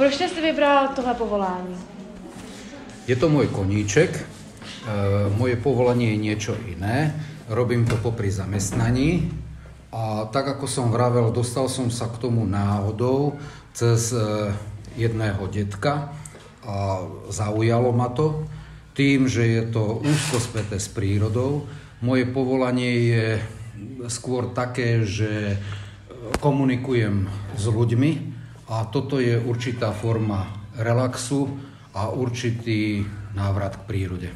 Proč jste si vybral tohle povolání? Je to môj koníček, moje povolanie je niečo iné, robím to popri zamestnaní a tak ako som vravel, dostal som sa k tomu náhodou cez jedného detka a zaujalo ma to tým, že je to úzko späté s prírodou. Moje povolanie je skôr také, že komunikujem s ľuďmi a toto je určitá forma relaxu a určitý návrat k prírode.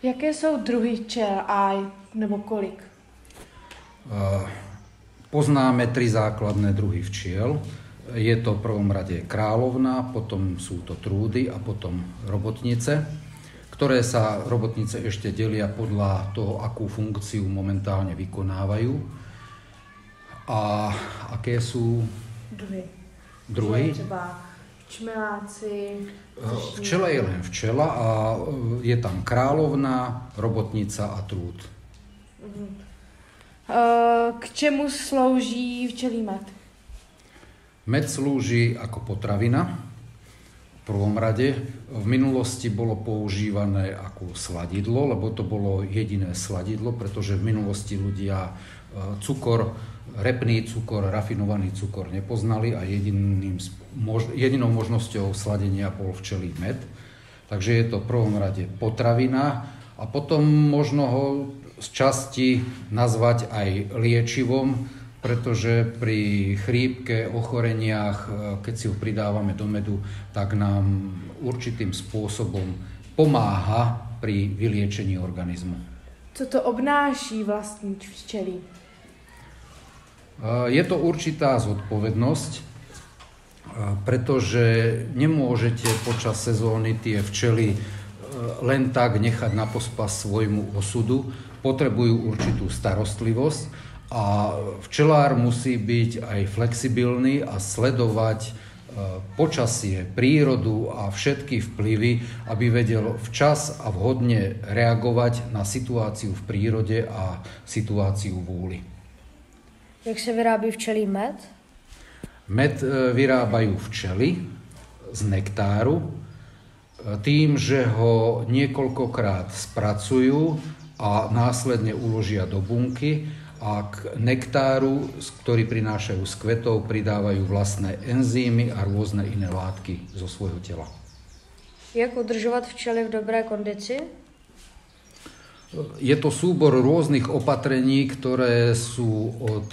Jaké jsou druhy včel a nebo kolik? Poznáme 3 základné druhy včiel. Je to v prvom rade kráľovná, potom sú to trúdy a potom robotnice, ktoré sa robotnice ešte delia podľa toho, akú funkciu momentálne vykonávajú. A aké sú druhy? Třeba čmeláci. Včela je len včela a je tam kráľovná, robotnica a trúd. K čemu slouží včelí med? Med slúži ako potravina. V prvom rade v minulosti bolo používané ako sladidlo, lebo to bolo jediné sladidlo, pretože v minulosti ľudia cukor, repný cukor, rafinovaný cukor nepoznali a jedinou možnosťou sladenia bol včelí med. Takže je to v prvom rade potravina a potom možno ho z časti nazvať aj liečivom, pretože pri chrípke, ochoreniach, keď si ho pridávame do medu, tak nám určitým spôsobom pomáha pri vyliečení organizmu. Co to obnáší vlastniť včelí? Je to určitá zodpovednosť, pretože nemôžete počas sezóny tie včely len tak nechať na pospas svojmu osudu. Potrebujú určitú starostlivosť a včelár musí byť aj flexibilný a sledovať počasie, prírodu a všetky vplyvy, aby vedel včas a vhodne reagovať na situáciu v prírode a situáciu v úli. Jak se vyrábí včelí med? Med vyrábajú včely z nektáru tým, že ho niekoľkokrát spracujú a následne uložia do bunky a k nektáru, ktorý prinášajú z kvetov, pridávajú vlastné enzymy a rôzne iné látky zo svojho tela. Jak udržovat včely v dobré kondici? Je to súbor rôznych opatrení, ktoré sú od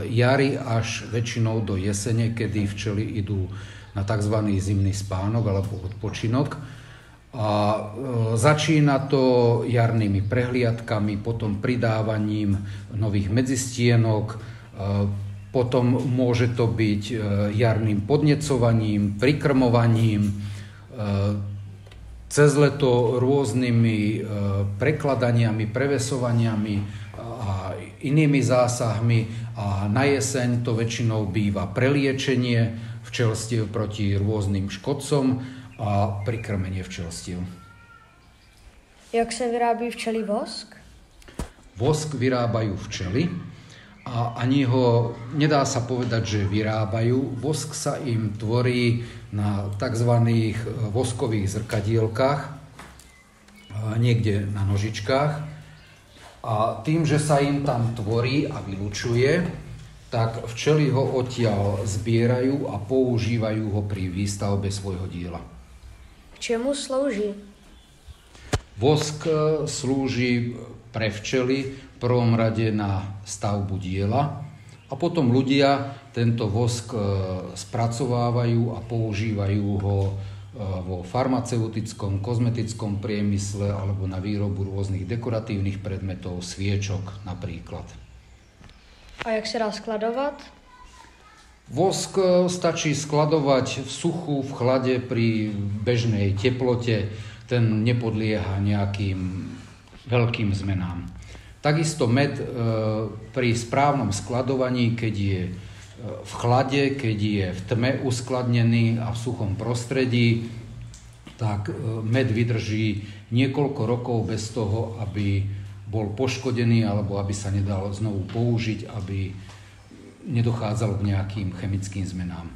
jary až väčšinou do jesene, kedy včely idú na tzv. Zimný spánok alebo odpočinok. A začína to jarnými prehliadkami, potom pridávaním nových medzistienok, potom môže to byť jarným podnecovaním, prikrmovaním, cez leto rôznymi prekladaniami, prevesovaniami a inými zásahmi a na jeseň to väčšinou býva preliečenie včelstiev proti rôznym škodcom a prikrmenie včelstiev. Jak se vyrábí včelí vosk? Vosk vyrábajú včely a ani ho nedá sa povedať, že vyrábajú. Vosk sa im tvorí na tzv. Voskových zrkadielkách, niekde na nožičkách. A tým, že sa im tam tvorí a vylučuje, tak včely ho odtiaľ zbierajú a používajú ho pri výstavbe svojho diela. K čemu slouží? Vosk slúži pre včely v prvom rade na stavbu diela a potom ľudia tento vosk spracovávajú a používajú ho vo farmaceutickom, kozmetickom priemysle alebo na výrobu rôznych dekoratívnych predmetov, sviečok napríklad. A jak se dá skladovat? Vosk stačí skladovať v suchu, v chlade, pri bežnej teplote. Ten nepodlieha nejakým veľkým zmenám. Takisto med pri správnom skladovaní, keď je v chlade, keď je v tme uskladnený a v suchom prostredí, tak med vydrží niekoľko rokov bez toho, aby bol poškodený alebo aby sa nedal znovu použiť, aby nedochádzalo k nejakým chemickým zmenám.